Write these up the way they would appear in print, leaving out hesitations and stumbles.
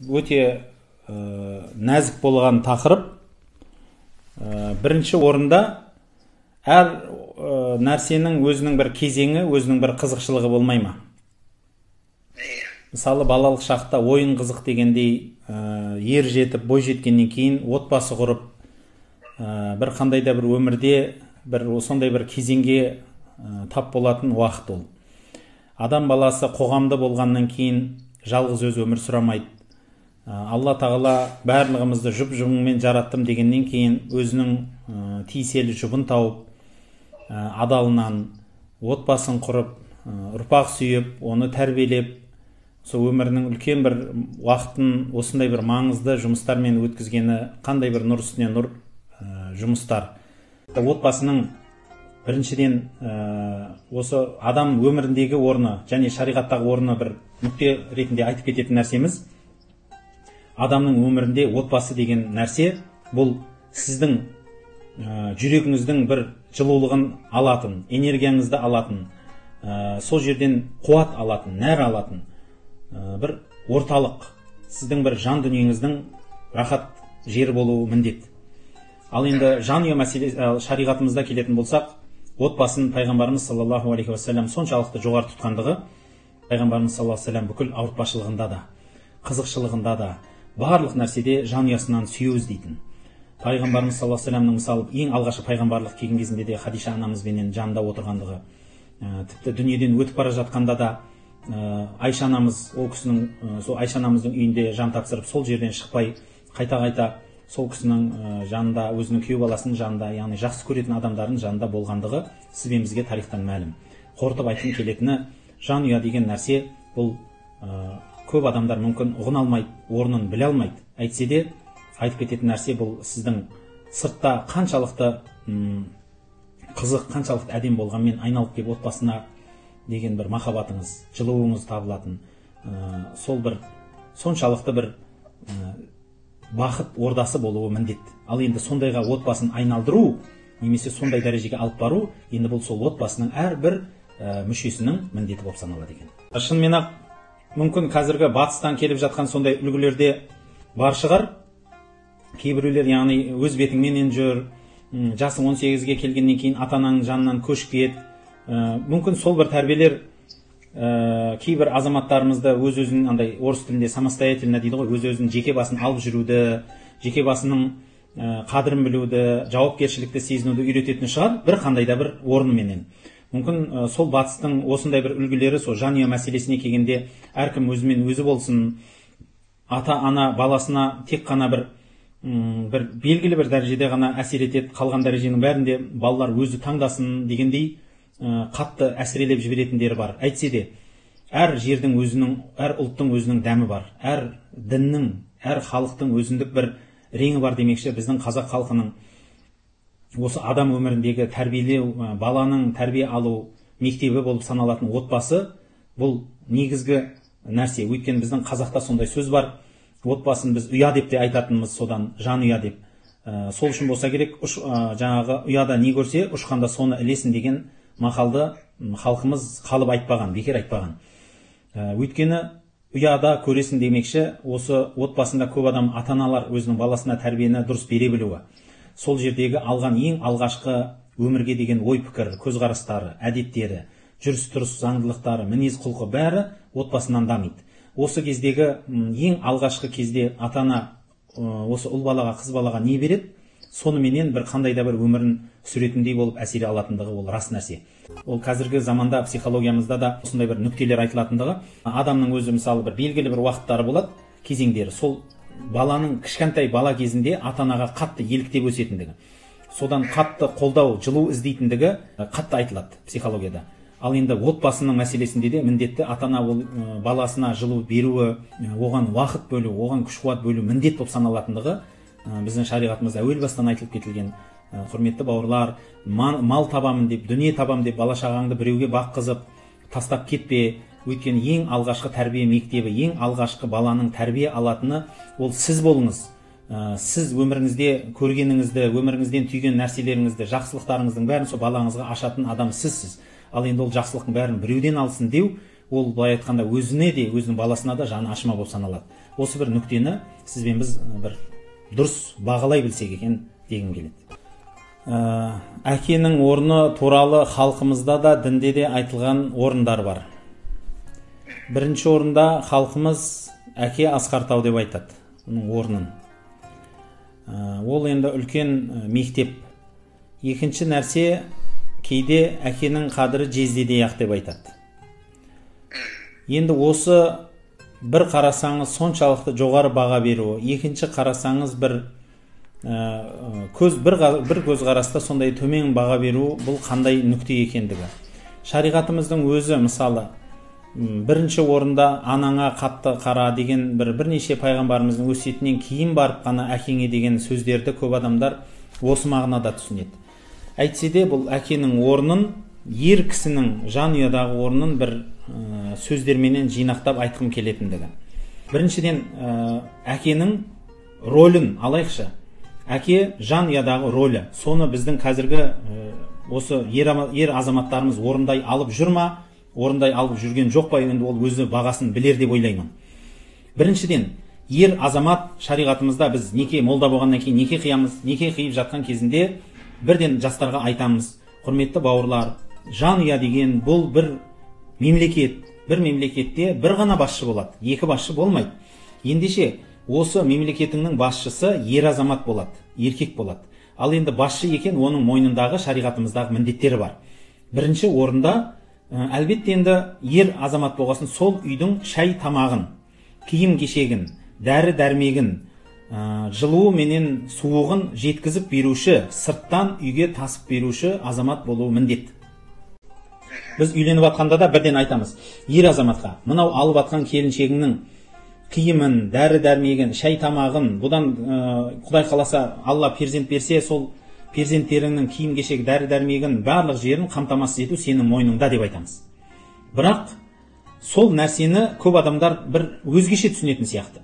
өте нәзік болған тақырып. Бірінші орында әр нәрсенің өзінің бір кезеңі, өзінің бір қызықшылығы болмай ма? Мысалы, балалық шақта ойын қызық дегендей, ер жетіп, бой жеткеннен кейін отбасы құрып, бір қандай да бір өмірде бір сондай бір кезеңге тап болатын уақыт ол. Адам баласы қоғамда болғаннан кейін жалғыз өз өмір сұрамайды. Алла тағала барлығымызды жұп-жұбыңмен жараттым дегеннен кейін өзінің тиеселі жұбын тауып, адалынан отбасын құрып, ұрпақ сүйіп, оны тәрбиелеп, сол өмірінің үлкен бір уақытын осындай бір маңызды жұмыстармен өткізгені қандай бір нұр үстіне нұр жұмыстар. Отбасының біріншіден осы адам өміріндегі орны және шариғаттағы орны бір нүкте ретінде айтып кететін нәрсеміз, адамның өмірінде отбасы деген нәрсе бұл сіздің жүрегіңіздің бір жылулығын алатын, энергияңызды алатын, сол жерден қуат алатын, нәр алатын бір орталық, сіздің бір жан дүниеңіздің рахат жері болуы міндет. Ал енді жанұя мәселесі шариғатымызда келетін болсақ, отбасын пайғамбарымыз саллаллаху алейхи уассалам соншалықты жоғары тұтқандығы, пайғамбарымыз саллаллаху алейхи уассалам бүкіл ауыртпашылығында да, қызықшылығында да, барлық нәрседе жанұясынан сүю іздейтін. Пайғамбарымыз саллаллаху алейхи уассалам мысалы ең алғашқы пайғамбарлық келген кезінде де Хадиша анамызбенен жанында отырғандығы, тіпті дүниеден өтіп бара жатқанда да Айша анамыз, ол кісінің сол Айша анамыздың үйінде жан тапсырып, сол жерден шықпай қайта-қайта сол кісінің жанында, өзінің күйеу баласының жанында, яғни жақсы көретін адамдардың жанында болғандығы сіз бен бізге тарихтан мәлім. Қорытып айтқым келетіні, жанұя деген нәрсе бұл көп адамдар мүмкін ұғына алмайды, орнын біле алмайды. Әйтсе де айтып кететін нәрсе бұл сіздің сыртта қаншалықты қызық, қаншалықты әдем болғанмен айналып келіп отбасына деген бір махаббатыңыз, жылуыңыз табылатын, сол бір соншалықты бір бақыт ордасы болуы міндет. Ал енді сондайға отбасын айналдыру, немесе сондай дәрежеге алып бару, енді бұл сол отбасының әрбір мүшесінің міндеті болып саналады екен. Шынымен ақ мүмкін қазіргі батыстан келіп жатқан сондай үлгілерде бар шығар. Кейбіреулер яғни өз бетіңменен жүр, жасың 18-ге келгеннен кейін ата-ананың жанынан көшіп кет. Мүмкін сол бір тәрбиелер кейбір азаматтарымызды өз-өзін андай орыс тілінде самостоятельно дейді ғой, өз-өзін жеке басын алып жүруді, жеке басының қадірін білуді, жауапкершілікті сезінуді үйрететін шығар, бір қандай да бір орныменен. Мүмкін сол батыстың осындай бір үлгілері сол жанұя мәселесіне келгенде әркім өзімен өзі болсын, ата-ана баласына тек қана бір белгілі бір дәрежеде ғана әсер етеді, қалған дәреженің бәрінде балалар өзі таңдасын дегендей қатты әсірелеп жіберетіндері бар. Әйтсе де әр жердің өзінің, әр ұлттың өзінің дәмі бар, әр діннің, әр халықтың өзіндік бір реңі бар демекші. Біздің қазақ халқының осы адам өміріндегі тәрбиелеу, баланың тәрбие алу мектебі болып саналатын отбасы бұл негізгі нәрсе. Өйткені біздің қазақта сондай сөз бар, отбасын біз ұя деп те айтатынымыз содан, жан ұя деп. Сол үшін болса керек, жаңағы ұяда не көрсе, ұшқанда соны ілесін деген мақалды халқымыз қалып айтпаған, бекер айтпаған. Өйткені ұяда көресін демекші, осы отбасында көп адам, ата-аналар өзінің баласына тәрбиені дұрыс бере білуі. Сол жердегі алған ең алғашқы өмірге деген ой пікір, көзқарастары, әдеттері, жүріс-тұрыс, заңдылықтары, мінез құлқы бәрі отбасынан дамиды. Осы кездегі ең алғашқы кезде ата-ана осы ұл балаға, қыз балаға не береді? Соныменен бір қандай да бір өмірін сүретіндей болып әсере алатындығы ол рас нәрсе. Ол қазіргі заманда психологиямызда да осындай бір нүктелер айтылатындығы, адамның өзі мысалы бір белгілі бір уақыттары болады, кезеңдері. Сол баланың кішкентай бала кезінде ата-анаға қатты еліктеп өсетіндігі, содан қатты қолдау, жылу іздейтіндігі қатты айтылады психологияда. Ал енді отбасының мәселесінде де міндетті ата-ана ол баласына жылу беруі, оған уақыт бөлу, оған күш-қуат бөлу міндет болып саналатындығы біздің шариғатымызда әуел бастан айтылып кетілген. Құрметті бауырлар, мал табамын деп, дүние табамын деп бала шағаңды біреуге баққызып тастап кетпе. Өйткені ең алғашқы тәрбие мектебі, ең алғашқы баланың тәрбие алатыны ол сіз болыңыз. Сіз өміріңізде көргеніңізді, өміріңізден түйген нәрселеріңізді, жақсылықтарыңыздың бәрін сол балаңызға ашатын адам сізсіз. Ал енді ол жақсылықтың бәрін біреуден алсын деу, ол былай айтқанда өзіне де өзінің баласына да жаны ашыма болып саналады. Осы бір нүктені сізбен біз бір дұрыс бағалай білсек екен дегім келеді. Әкенің орны туралы халқымызда да дінде де айтылған орындар бар. Бірінші орында халқымыз әке асқар деп айтады, оның орнын. Ол енді үлкен мектеп. Екінші нәрсе, кейде әкенің қадірі жездеде ақ деп айтады. Енді осы бір қарасаңыз соншалықты жоғары баға беру, екінші қарасаңыз бір көз қараста сондай төмен баға беру, бұл қандай нүкте екендігі. Шариғатымыздың өзі мысалы бірінші орында анаңа қатты қара деген бірнеше пайғамбарымыздың өсиетінен кейін барып қана әкеңе деген сөздерді көп адамдар осы мағынада түсінеді. Әйтсе де бұл әкенің орнын, ер кісінің жанұядағы орнын бір сөздерменен жинақтап айтқым келетіндігі. Біріншіден әкенің рөлін алайықшы. Әке жанұядағы рөлі. Соны біздің қазіргі осы ер азаматтарымыз орындай алып жүр ма, орындай алып жүрген жоқ па, енді ол өзі бағасын білер деп ойлаймын. Біріншіден, ер азамат шариғатымызда біз неке молда болғаннан кейін неке қиямыз, неке қиып жатқан кезінде бірден жастарға айтамыз: құрметті бауырлар, жанұя деген бұл бір мемлекет. Бір мемлекетте бір ғана басшы болады, екі басшы болмайды. Ендеше осы мемлекетіңнің басшысы ер азамат болады, еркек болады. Ал енді басшы екен, оның мойнындағы шариғатымыздағы міндеттері бар. Бірінші орында әлбетте енді ер азамат болғасын, сол үйдің шай тамағын, киім кешегін, дәрі дәрмегін, жылуы менен суығын жеткізіп беруші, сырттан үйге тасып беруші азамат болуы міндет. Біз үйленіп атқанда да бірден айтамыз: ер азаматқа мынау алып атқан келіншегіңнің киімін, дәрі дәрмегін, шай тамағын, бұдан Құдай қаласа Алла перзент берсе, сол перзенттеріңнің киім кешек, дәрі дәрмегін, барлық жерін қамтамасыз ету сенің мойныңда деп айтамыз. Бірақ сол нәрсені көп адамдар бір өзгеше түсінетін сияқты.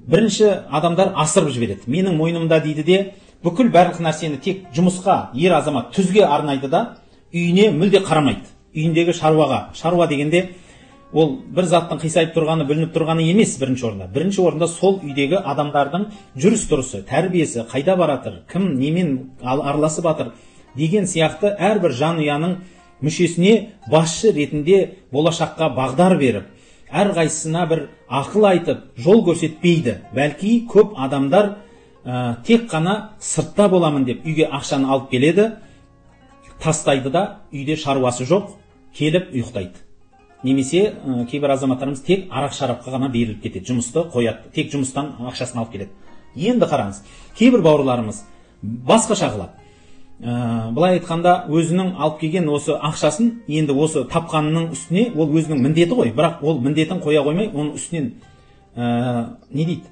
Бірінші адамдар асырып жібереді. Менің мойнымда дейді де, бүкіл барлық нәрсені тек жұмысқа ер азамат түзге арнайды да, үйіне мүлде қарамайды. Үйіндегі шаруа дегенде ол бір заттың қисайып тұрғаны, бүлініп тұрғаны емес бірінші орында. Бірінші орында сол үйдегі адамдардың жүріс тұрысы, тәрбиесі, қайда баратыр, кім немен араласып жатыр деген сияқты әрбір жанұяның мүшесіне басшы ретінде болашаққа бағдар беріп, әрқайсысына бір ақыл айтып, жол көрсетпейді. Бәлки көп адамдар тек қана сыртта боламын деп үйге ақшаны алып келеді, тастайды да, үйде шаруасы жоқ, келіп ұйықтайды. Немесе кейбір азаматтарымыз тек арақ шарапқа ғана беріліп кетеді, жұмысты қояды, тек жұмыстан ақшасын алып келеді. Енді қараңыз, кейбір бауырларымыз басқаша қылады. Былай айтқанда, өзінің алып келген осы ақшасын енді осы тапқанының үстіне, ол өзінің міндеті ғой, бірақ ол міндетін қоя қоймай, оның үстінен не дейді,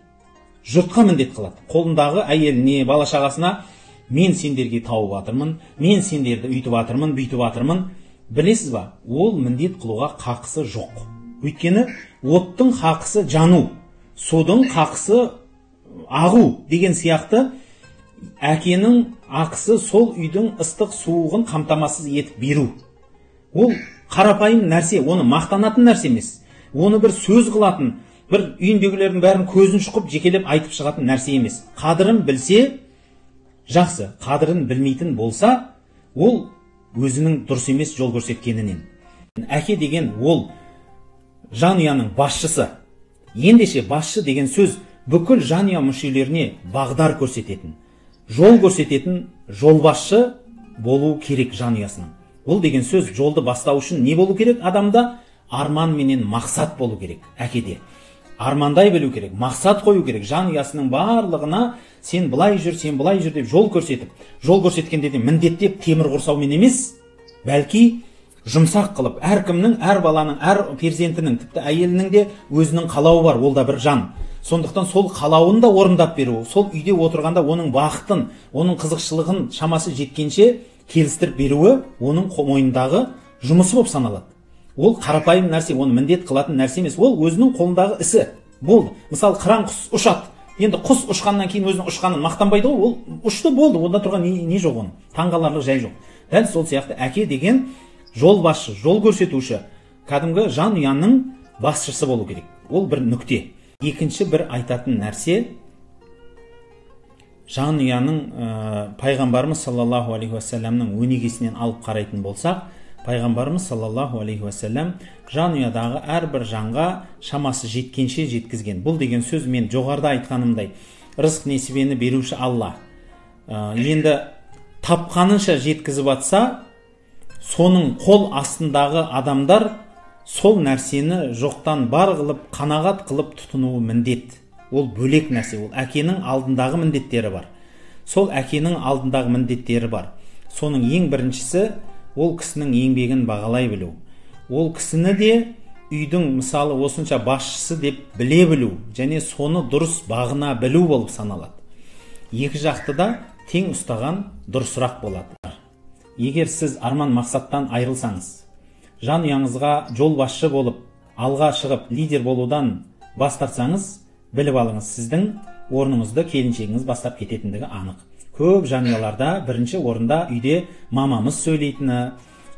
жұртқа міндет қылады. Қолындағы әйеліне, бала шағасына: мен сендерге тауып атырмын, мен сендерді үйтіп атырмын, бүйтіп атырмын. Білесіз ба, ол міндет қылуға қақысы жоқ. Өйткені оттың қақысы жану, судың қақысы ағу деген сияқты әкенің ақысы сол үйдің ыстық суығын қамтамасыз етіп беру. Ол қарапайым нәрсе, оны мақтанатын нәрсе емес. Оны бір сөз қылатын, бір үйіндегілердің бәрін көзін шұқып жекелеп айтып шығатын нәрсе емес. Қадірін білсе жақсы, қадірін білмейтін болса, ол өзінің дұрыс емес жол көрсеткенінен. Әке деген ол жанұяның басшысы. Ендеше басшы деген сөз бүкіл жанұя мүшелеріне бағдар көрсететін, жол көрсететін жолбасшы болу керек жанұясының. Бұл деген сөз жолды бастау үшін не болу керек? Адамда арман менен мақсат болу керек. Әкеде армандай білу керек, мақсат қою керек. Жанұясының барлығына сен былай жүр, сен былай жүр деп жол көрсетіп, жол көрсеткенде де міндеттеп темір құрсаумен емес, бәлки жұмсақ қылып, әркімнің, әр баланың, әр перзентінің, тіпті әйелінің де өзінің қалауы бар, ол да бір жан. Сондықтан сол қалауын да орындап беру, сол үйде отырғанда оның бақытын, оның қызықшылығын шамасы жеткенше келістіріп беруі оның мойнындағы жұмысы болып саналады. Ол қарапайым нәрсе, оны міндет қылатын нәрсе емес, ол өзінің қолындағы ісі. Болды. Мысалы, қыран құс ұшады. Енді құс ұшқаннан кейін өзінің ұшқанын мақтанбайды ғой, ол ұшты, болды, онда тұрған не жоқ оның. Таңғаларлық жай жоқ. Дәл сол сияқты әке деген жол басшы, жол көрсетуші, кәдімгі жанұяның басшысы болу керек. Ол бір нүкте. Екінші бір айтатын нәрсе, жанұяның пайғамбарымыз саллаллаху алейхи уассаламның өнегесінен алып қарайтын болсақ, пайғамбарымыз саллаллаху алейхи уассалам жанұядағы әрбір жанға шамасы жеткенше жеткізген. Бұл деген сөз мен жоғарыда айтқанымдай рызық несібені беруші Алла. Енді тапқанынша жеткізіп атса, соның қол астындағы адамдар сол нәрсені жоқтан бар қылып, қанағат қылып тұтынуы міндет. Ол бөлек нәрсе, ол әкенің алдындағы міндеттері бар. Сол әкенің алдындағы міндеттері бар. Соның ең біріншісі, ол кісінің еңбегін бағалай білу. Ол кісіні де үйдің мысалы осынша басшысы деп біле білу, және соны дұрыс бағына білу болып саналады. Екі жақты да тең ұстаған дұрысырақ болады. Егер сіз арман мақсаттан айырылсаңыз, жанұяңызға жол басшы болып, алға шығып лидер болудан бас тартсаңыз, біліп алыңыз, сіздің орныңызды келіншегіңіз бастап кететіндігі анық. Көп жанұяларда бірінші орында үйде мамамыз сөйлейтіні,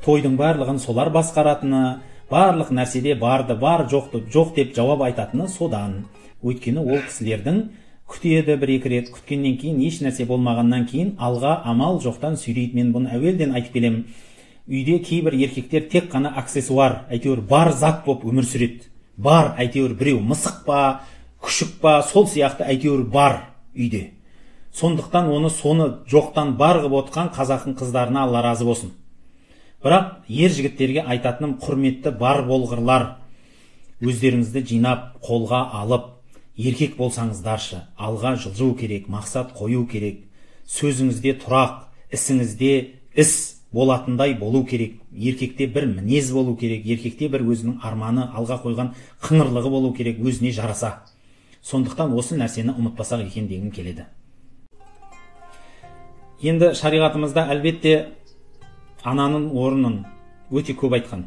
тойдың барлығын солар басқаратыны, барлық нәрседе барды, бар жоқты жоқ деп жауап айтатыны содан. Өйткені ол кісілердің күтеді бір-екі рет, күткеннен кейін еш нәрсе болмағаннан кейін алға амал жоқтан сүйрейді. Мен бұны әуелден айтып келемін. Үйде кейбір еркектер тек қана аксессуар, әйтеуір бар зат болып өмір сүреді. Бар, әйтеуір біреу мысық па, күшік па, сол сияқты әйтеуір бар үйде. Сондықтан соны жоқтан бар қылып отқан қазақтың қыздарына Алла разы болсын. Бірақ ер жігіттерге айтатыным, құрметті бар болғырлар, өздеріңізді жинап, қолға алып, еркек болсаңыздаршы, алға жылжу керек, мақсат қою керек, сөзіңізде тұрақ, ісіңізде іс болатындай болу керек. Еркекте бір мінез болу керек, еркекте бір өзінің арманы, алға қойған қыңырлығы болу керек, өзіне жараса. Сондықтан осы нәрсені ұмытпасақ екен дегім келеді. Енді шариғатымызда әлбетте ананың орнын өте көп айтқан.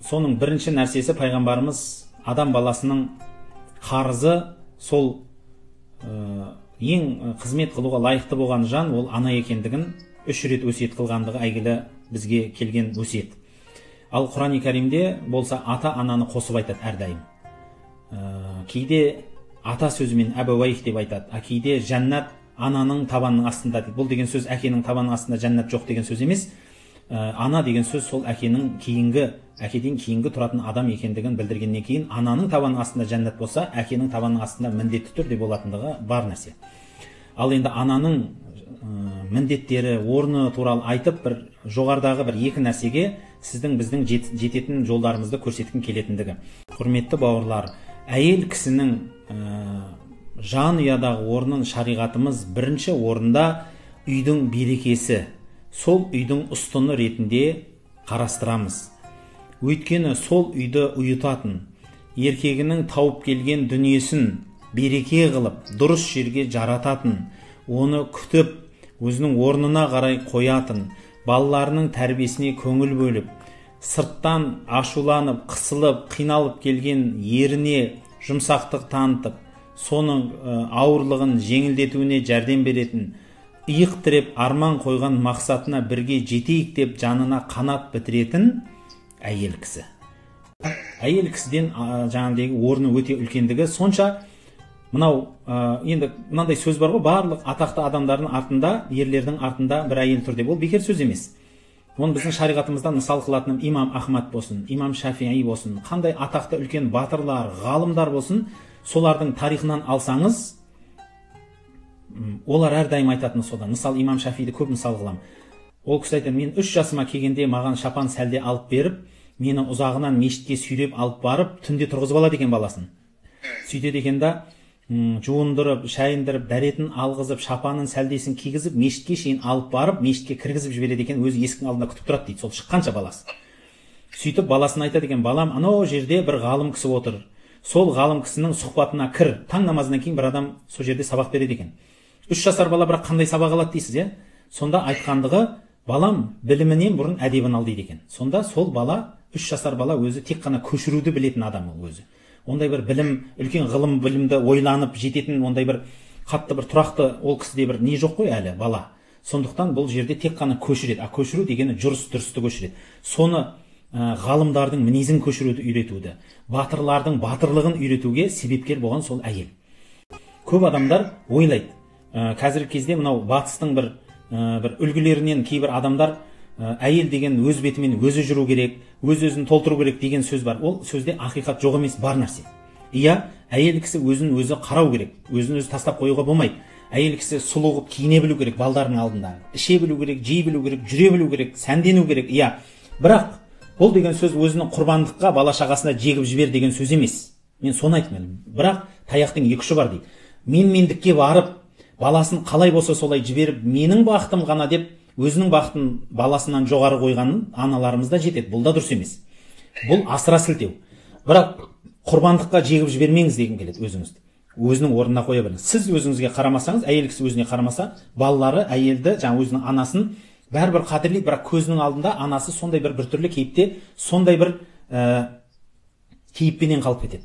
Соның бірінші нәрсесі, пайғамбарымыз адам баласының қарызы, сол ең қызмет қылуға лайықты болған жан, ол ана екендігін 3 рет өсиет қылғандығы әйгілі бізге келген өсиет. Ал Құран-ы Кәримде болса ата-ананы қосып айтады әрдайым. Кейде ата сөзімен әбәуайх деп айтады, кейде жәннат ананың табанының астында дейді. Бұл деген сөз әкенің табанының астында жәннат жоқ деген сөз емес. Ана деген сөз сол әкеден кейінгі тұратын адам екендігін білдіргеннен кейін, ананың табанының астында жәннат болса, әкенің табанының астында міндетті түрде болатындығы бар нәрсе. Ал енді ананың міндеттері, орны туралы айтып, бір жоғарыдағы бір екі нәрсеге біздің жететін жолдарымызды көрсеткім келетіндігі. Құрметті бауырлар, әйел кісінің жанұядағы орнын шариғатымыз бірінші орында үйдің берекесі, сол үйдің ұстыны ретінде қарастырамыз. Өйткені сол үйді ұйытатын, еркегінің тауып келген дүниесін береке қылып, дұрыс жерге жарататын, оны күтіп, өзінің орнына қарай қоятын, балаларының тәрбиесіне көңіл бөліп, сырттан ашуланып, қысылып, қиналып келген еріне жұмсақтық танытып, соның ауырлығын жеңілдетуіне жәрдем беретін, иық тіреп арман қойған мақсатына бірге жетейік деп жанына қанат бітіретін әйел кісі. Әйел кісіден жаңағыдегі орны өте үлкендігі сонша. Енді мынандай сөз бар ғой, барлық атақты адамдардың артында, ерлердің артында бір әйел тұр деп. Ол бекер сөз емес. Оны біздің шариғатымыздан мысал қылатын имам Ахмад болсын, имам Шафиғи болсын, қандай атақты үлкен батырлар, ғалымдар болсын, солардың тарихынан алсаңыз, олар әрдайым айтатыны содан. Мысал имам Шафиді көп мысал қылам. Ол кісі айтады, мен 3 жасыма келгенде маған шапан сәлде алып беріп, мені ұзағынан мешітке сүйреп алып барып, түнде тұрғызып алады екен баласын. Сөйтеді екен да, жуындырып, шайындырып, дәретін алғызып, шапанын сәлдесін кигізіп, мешітке шейін алып барып, мешітке кіргізіп жібереді екен, өзі есіктің алдында күтіп тұрады дейді, сол шыққанша баласы. Сөйтіп баласын айтады екен, балам, анау жерде бір ғалым кісі отыр. Сол ғалым кісінің сұхбатына кір. Таң намазынан кейін бір адам сол жерде сабақ береді екен. 3 жасар бала бірақ қандай сабақ алады дейсіз, Сонда айтқандығы, балам, білімінен бұрын әдебін ал дейді екен. Сонда сол бала, 3 жасар бала өзі тек қана көшіруді білетін адам өзі. Ондай бір білім, үлкен ғылым білімді ойланып жететін, ондай бір қатты бір тұрақты ол кісіде бір не жоқ қой әлі бала. Сондықтан бұл жерде тек қана көшіреді. А көшіру дегені жүріс тұрысты көшіреді. Соны ғалымдардың мінезін көшіруді үйретуді, батырлардың батырлығын үйретуге себепкер болған сол әйел. Көп адамдар ойлайды, қазіргі кезде мынау батыстың бір үлгілерінен кейбір адамдар әйел деген өз бетімен өзі жүру керек, өз-өзін толтыру керек деген сөз бар. Ол сөзде ақиқат жоқ емес, бар нәрсе. Иә, әйел кісі өзін өзі қарау керек, өзін өзі тастап қоюға болмайды. Әйел кісі сұлу қылып киіне білу керек балдардың алдында, іше білу керек, жей білу керек, жүре білу керек, сәндену керек. Иә, бірақ бұл деген сөз өзінің құрбандыққа бала шағасына жегіп жібер деген сөз емес. Мен соны айтмаймын. Бірақ таяқтың екі ұшы бар дейді. Менмендікке барып, баласын қалай болса солай жіберіп, менің бақытым ғана деп өзінің бақытын баласынан жоғары қойғанын аналарымыз да жетеді. Бұл да дұрыс емес. Бұл асыра сілтеу. Бірақ құрбандыққа жегіп жібермеңіз деген келеді өзіңізді. Өзінің орнына қоя беріңіз. Сіз өзіңізге қарамасаңыз, әйел кісі өзіне қарамаса, балалары әйелді, жаңа өзінің анасын бәрібір қадірлейді, бірақ көзінің алдында анасы сондай бір түрлі кейіпте, сондай бір кейіппенен қалып кетеді.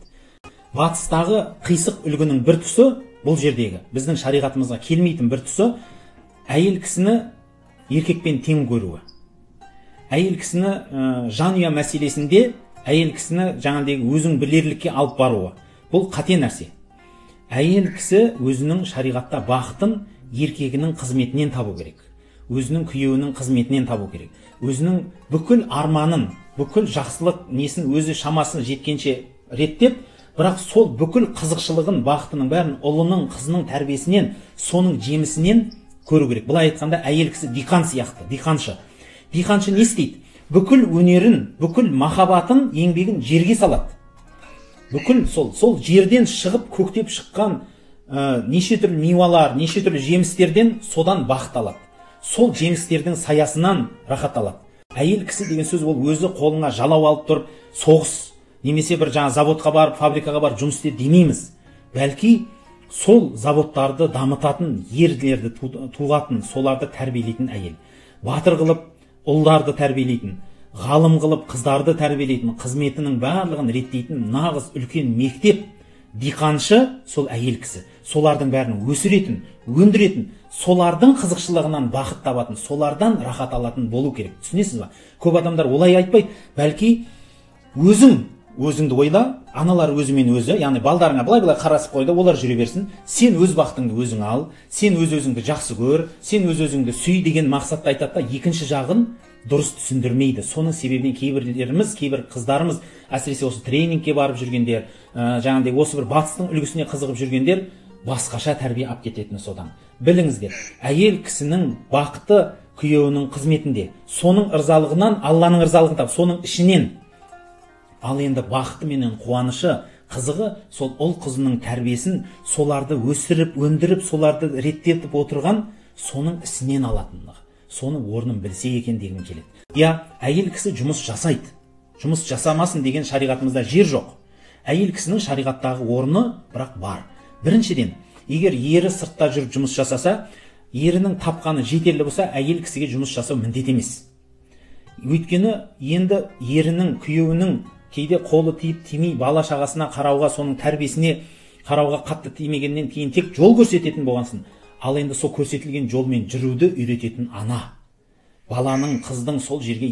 Батыстағы қисық үлгінің бір тұсы, бұл жердегі біздің шариғатымызға келмейтін бір тұсы, әйел кісіні еркекпен тең көруі. Әйел кісіні жанұя мәселесінде әйел кісіні жаңағыдегі өзің білерлікке алып баруы. Бұл қате нәрсе. Әйел кісі өзінің шариғатта бақытын еркегінің қызметінен табу керек. Өзінің күйеуінің қызметінен табу керек. Өзінің бүкіл арманын, бүкіл жақсылық несін өзі шамасын жеткенше реттеп, бірақ сол бүкіл қызықшылығын, бақытының бәрін ұлының, қызының тәрбиесінен, соның жемісінен көру керек. Бұлай айтқанда әйел кісі диқан сияқты, диқаншы. Диқаншы не істейді? Бүкіл өнерін, бүкіл махаббатын, еңбегін жерге салады. Бүкіл сол жерден шығып көктеп шыққан неше түрлі мейуалар, неше түрлі жемістерден содан бақыт алады. Сол жемістердің саясынан рахат алады. Әйел кісі деген сөз ол өзі қолына жалау алып тұрып, соғыс, немесе бір жаңа заводқа барып, фабрикаға барып жұмыс істе демейміз. Бәлки сол заводтарды дамытатын, ерлерді туғатын, соларды тәрбиелейтін әйел. Батыр қылып, ұлдарды тәрбиелейтін, ғалым қылып қыздарды тәрбиелейтін, қызметінің барлығын реттейтін нағыз үлкен мектеп, диқаншы сол әйел кісі. Солардың бәрін өсіретін, өндіретін, солардың қызықшылығынан бақыт табатын, солардан рахат алатын болу керек. Түсінесіз ба? Көп адамдар олай айтпайды. Бәлки өзіңді ойла, аналар өзімен өзі, яғни балдарыңа былай қарасып қойды, олар жүре берсін. Сен өз бақытыңды өзің ал, сен өз-өзіңді жақсы көр, сен өз-өзіңді сүй деген мақсатты айтады да, екінші жағын дұрыс түсіндірмейді. Соның себебінен кейбір қыздарымыз, әсіресе осы тренингке барып жүргендер, жаңағыдай осы бір батыстың үлгісіне қызығып жүргендер, басқаша тәрбие алып кететіні содан. Біліңіздер, әйел кісінің бақыты күйеуінің қызметінде, соның ырзалығынан Алланың ырзалығын тап, соның ішінен. Ал енді бақыты менен қуанышы, қызығы сол ұл қызының тәрбиесін, соларды өсіріп, өндіріп, соларды реттетіп отырған соның ісінен алатындығы. Соны орнын білсе екен дегім келеді. Я, әйел кісі жұмыс жасайды. Жұмыс жасамасын деген шариғатымызда жер жоқ. Әйел кісінің шариғаттағы орны бірақ бар. Біріншіден, егер ері сыртта жүріп жұмыс жасаса, ерінің тапқаны жетерлі болса, әйел кісіге жұмыс жасау міндет емес. Өйткені енді ерінің, күйеуінің кейде қолы тиіп тимей бала шағасына қарауға, соның тәрбиесіне қарауға қатты тимегеннен кейін тек жол көрсететін болғансын. Ал енді сол көрсетілген жолмен жүруді үйрететін ана. Баланың, қыздың сол жерге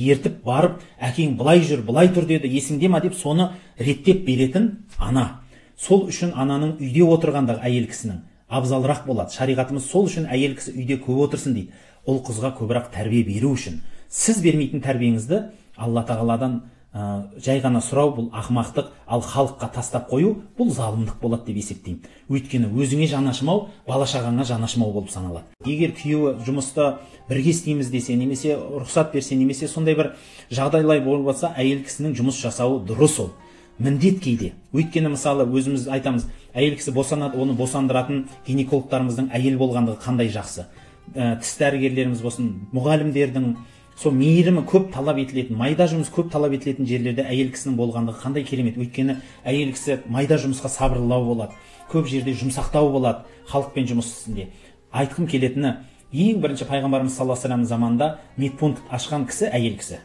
ертіп барып, әкең былай жүр, былай тұр деді, есіңде ма деп соны реттеп беретін ана. Сол үшін ананың үйде отырғандағы әйел кісінің абзалырақ болады. Шариғатымыз сол үшін әйел кісі үйде көп отырсын дейді. Ұл қызға көбірек тәрбие беру үшін. Сіз бермейтін тәрбиеңізді Алла тағаладан жай ғана сұрау бұл ақымақтық, ал халыққа тастап қою бұл залымдық болады деп есептеймін. Өйткені өзіңе жанашымау, бала шағаңа жанашымау болып саналады. Егер күйеуі жұмыста бірге істейміз десе, немесе рұқсат берсе, немесе сондай бір жағдайлар болып жатса, әйел кісінің жұмыс жасауы дұрыс ол. Міндет кейде. Өйткені мысалы өзіміз айтамыз, әйел кісі босанады, оны босандыратын гинекологтарымыздың әйел болғандығы қандай жақсы. Тіс дәрігерлеріміз болсын, мұғалімдердің сол мейірімі көп талап етілетін, майда жұмыс көп талап етілетін жерлерде әйел кісінің болғандығы қандай керемет. Өйткені әйел кісі майда жұмысқа сабырлау болады, көп жерде жұмсақтау болады халықпен жұмыс үстінде. Айтқым келетіні, ең бірінші пайғамбарымыз саллаллаху алейхи вассалам заманында медпункт ашқан кісі әйел кісі.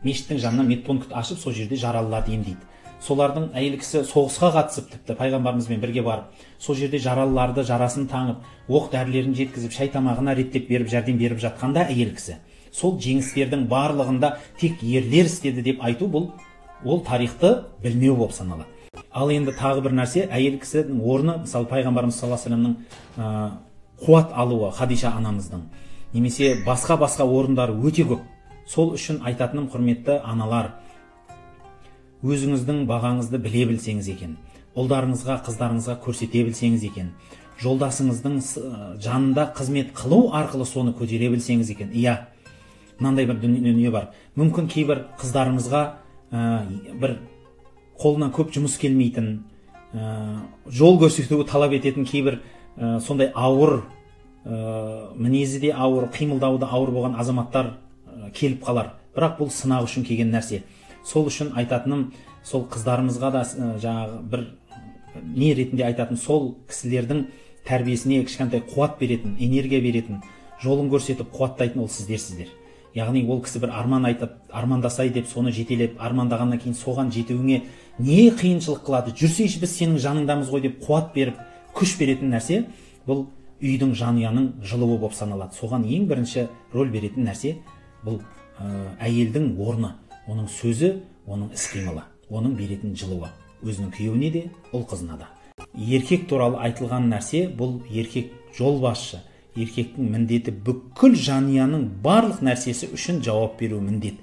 Мешіттің жанына медпункт ашып, сол жерде жаралыларды емдейді. солардың әйел кісі соғысқа қатысып, тіпті пайғамбарымызбен бірге барып, сол жерде жаралыларды жарасын таңып, оқ дәрілерін жеткізіп, шай тамағына реттеп беріп, жәрдем беріп жатқанда әйел кісі сол жеңістердің барлығында тек ерлер істеді деп айту, бұл ол тарихты білмеу болып саналады. Ал енді тағы бір нәрсе, әйел кісінің орны, мысалы пайғамбарымыз саллаллаху алейхи вассаламның қуат алуы, Хадиша анамыздың, немесе басқа орындары өте көп. Сол үшін айтатыным, құрметті аналар, өзіңіздің бағаңызды біле білсеңіз екен, ұлдарыңызға, қыздарыңызға көрсете білсеңіз екен, жолдасыңыздың жанында қызмет қылу арқылы соны көтере білсеңіз екен. Иә, мынандай бір дүние бар. Мүмкін кейбір қыздарымызға бір қолынан көп жұмыс келмейтін, жол көрсетуді талап ететін кейбір сондай ауыр, мінезі де ауыр, қимылдауы да ауыр болған азаматтар келіп қалар. Бірақ бұл сынақ үшін келген нәрсе. Сол үшін айтатыным, сол қыздарымызға да жаңағы бір не ретінде айтатын, сол кісілердің тәрбиесіне кішкентай қуат беретін, энергия беретін, жолын көрсетіп қуаттайтын ол сіздерсіздер. Яғни ол кісі бір арман айтып, армандасай деп соны жетелеп, армандағаннан кейін соған жетуіңе не қиыншылық қылады, жүрсейші біз сенің жаныңдамыз ғой деп қуат беріп, күш беретін нәрсе, бұл үйдің, жанұяның жылуы болып саналады. Соған ең бірінші рөл беретін нәрсе бұл әйелдің орны, оның сөзі, оның іс-қимылы, оның беретін жылуы, өзінің күйеуіне де, ұл қызына да. Еркек туралы айтылған нәрсе, бұл еркек жолбасшы. Еркектің міндеті бүкіл жанұяның барлық нәрсесі үшін жауап беру міндет.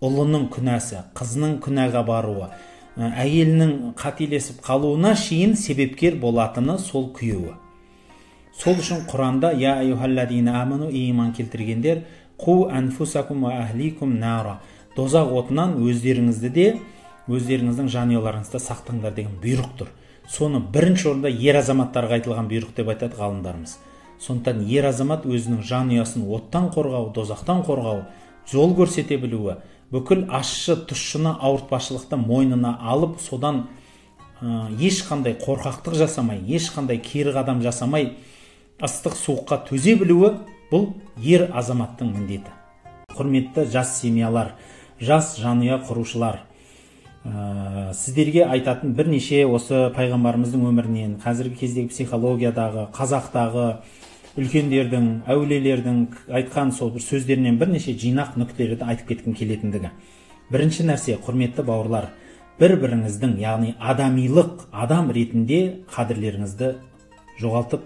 Ұлының күнәсі, қызының күнәға баруы, әйелінің қателесіп қалуына шейін себепкер болатыны сол күйеуі. Сол үшін Құранда я айюхалладина аману, иман келтіргендер, қу анфусакум ва ахликум нара, дозақ отынан өздеріңізді де, өздеріңіздің жанұяларыңызды сақтаңдар деген бұйрық тұр. Соны бірінші орында ер азаматтарға айтылған бұйрық деп айтады ғалымдарымыз. Сондықтан ер азамат өзінің жанұясын оттан қорғау, дозақтан қорғау, жол көрсете білуі, бүкіл ащы тұщыны ауыртпашылықты мойнына алып, содан ешқандай қорқақтық жасамай, ешқандай кері қадам жасамай, ыстық суыққа төзе білуі, бұл ер азаматтың міндеті. Құрметті жас семьялар, жас жанұя құрушылар, сіздерге айтатын бірнеше осы пайғамбарымыздың өмірінен, қазіргі кездегі психологиядағы, қазақтағы үлкендердің, әулиелердің айтқан сол бір сөздерінен бірнеше жинақ нүктелерді айтып кеткім келетіндігі. Бірінші нәрсе, құрметті бауырлар, бір-біріңіздің, яғни адамилық, адам ретінде қадірлеріңізді жоғалтып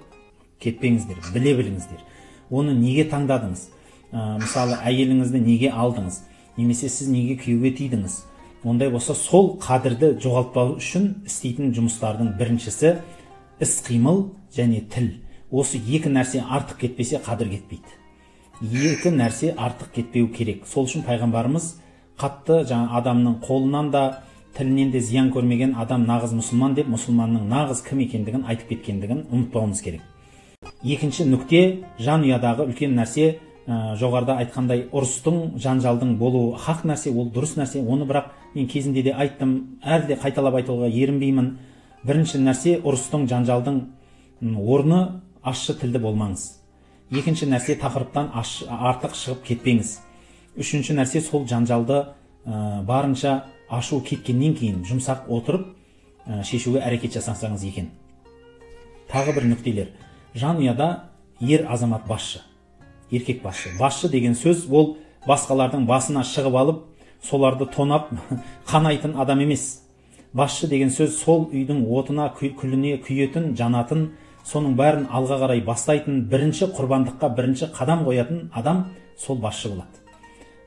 кетпеңіздер, біле біліңіздер. Оны неге таңдадыңыз? Мысалы, әйеліңізді неге алдыңыз? Немесе сіз неге күйеуге тидіңіз? Ондай болса, сол қадірді жоғалтпау үшін істейтін жұмыстардың біріншісі іс-қимыл және тіл. Осы екі нәрсе артық кетпесе, қадір кетпейді. Екі нәрсе артық кетпеу керек. Сол үшін пайғамбарымыз қатты адамның қолынан да, тілінен де зиян көрмеген адам нағыз мұсылман деп, мұсылманның нағыз кім екендігін айтып кеткендігін ұмытпауымыз керек. Екінші нүкте, жанұядағы үлкен нәрсе, жоғарыда айтқандай ұрыстың, жанжалдың болуы хақ нәрсе, ол дұрыс нәрсе. Оны бірақ мен кезінде де айттым, әлі де қайталап айтуға ерінбеймін. Бірінші нәрсе, ұрыстың, жанжалдың орны ащы тілді болмаңыз. Екінші нәрсе, тақырыптан артық шығып кетпеңіз. Үшінші нәрсе, сол жанжалды барынша ашу кеткеннен кейін жұмсақ отырып шешуге әрекет жасаңыз екен. Тағы бір нүктелер. Жанұяда ер азамат басшы, еркек басшы. Басшы деген сөз, ол басқалардың басына шығып алып, соларды тонап қанайтын адам емес. Басшы деген сөз, сол үйдің отына, күліне күйетін, жанатын, соның бәрін алға қарай бастайтын, бірінші құрбандыққа бірінші қадам қоятын адам сол басшы болады.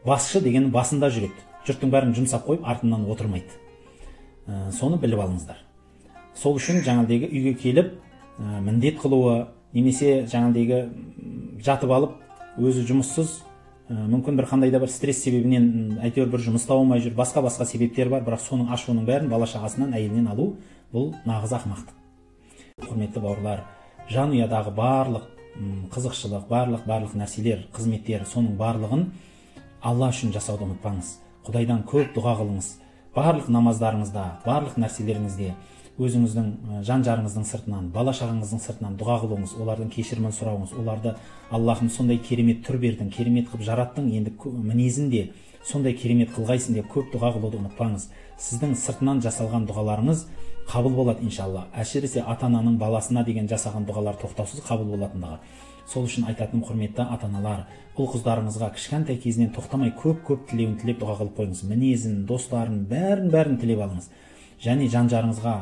Басшы деген басында жүреді. Жұрттың бәрін жұмсап қойып, артынан отырмайды. Соны біліп алыңыздар. Сол үшін жаңағыдегі үйге келіп, міндет қылуы, немесе жаңағыдегі жатып алып, өзі жұмыссыз, мүмкін бір қандай да бір стресс себебінен әйтеуір бір жұмыс табылмай жүр, басқа себептер бар, бірақ соның ашуының бәрін бала шағасынан, әйелінен алу, бұл нағыз ақымақтық. Құрметті бауырлар, жанұядағы барлық қызықшылық, барлық нәрселер, қызметтер, соның барлығын Алла үшін жасауды ұмытпаңыз. Құдайдан көп дұға қылыңыз. Барлық намаздарыңызда, барлық нәрселеріңізде өзіңіздің жан жарыңыздың сыртынан, бала шағаңыздың сыртынан дұға қылуыңыз, олардың кешірімін сұрауыңыз, оларды Аллахым сондай керемет түр бердің, керемет қылып жараттың, енді мінезін де сондай керемет қылғайсың деп көп дұға қылуды ұмытпаңыз. Сіздің сыртынан жасалған дұғаларыңыз қабыл болады иншалла. Әсіресе ата-ананың баласына деген жасаған дұғалар тоқтаусыз қабыл болатындығы. Сол үшін айтатыным, құрметті ата-аналар, ұл қыздарыңызға кішкентай кезінен тоқтамай көп тілеуін тілеп дұға қылып қойыңыз. Мінезін, достарын, бәрін тілеп алыңыз. Және жан жарыңызға,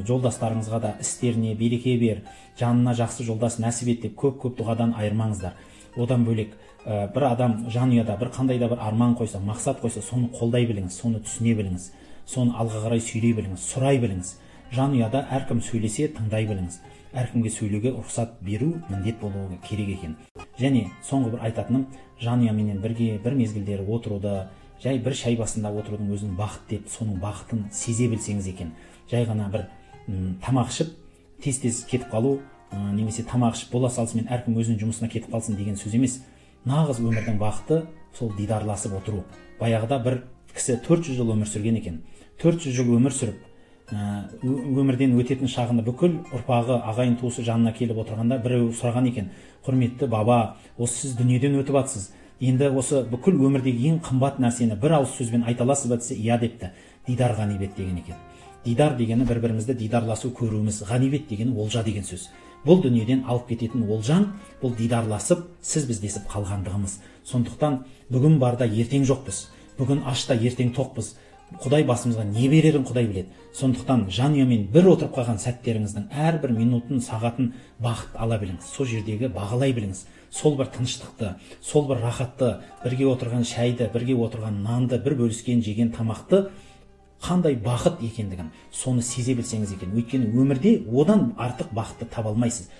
жолдастарыңызға да істеріне береке бер, жанына жақсы жолдас нәсіп ет деп көп дұғадан айырмаңыздар. Одан бөлек бір адам жанұяда бір қандай да бір арман қойса, мақсат қойса, соны қолдай біліңіз, соны түсіне біліңіз, соны алға қарай сүйрей біліңіз, сұрай біліңіз. Жанұяда әркім сөйлесе тыңдай біліңіз. Әркімге сөйлеуге рұқсат беру міндет болуы керек екен. Және соңғы бір айтатыным, жанұяменен бірге бір мезгілдері отыруды, жай бір шай басында отырудың өзінің бақыт деп, соның бақытын сезе білсеңіз екен. Жай ғана бір тамақ ішіп тез кетіп қалу, немесе тамақ ішіп бола салысымен әркім өзінің жұмысына кетіп қалсын деген сөз емес. Нағыз өмірдің бақыты сол дидарласып отыру. Баяғыда бір кісі 400 жыл өмір сүрген екен. 400 жыл өмір сүріп, өмірден өтетін шағында бүкіл ұрпағы, ағайын туысы жанына келіп отырғанда біреу сұраған екен: құрметті баба, осы сіз дүниеден өтіп жатсыз, енді осы бүкіл өмірдегі ең қымбат нәрсені бір ауыз сөзбен айта аласыз ба десе, иә депті. Дидар ғанибет деген екен. Дидар дегені бір-бірімізді дидарласу, көруіміз, ғанибет дегені олжа деген сөз. Бұл дүниеден алып кететін олжаң, бұл дидарласып, сіз біздесіп қалғандығымыз. Сондықтан бүгін барда ертең жоқпыз, бүгін ашта ертең тоқпыз. Құдай басымызға не берерін Құдай біледі. Сондықтан жанұямен бір отырып қалған сәттеріңіздің әрбір минутын, сағатын бақыт ала біліңіз. Сол жердегі бағалай біліңіз. Сол бір тыныштықты, сол бір рахатты, бірге отырған шайды, бірге отырған нанды, бір бөліскен жеген тамақты қандай бақыт екендігін соны сезе білсеңіз екен. Өйткені өмірде одан артық бақытты таба алмайсыз.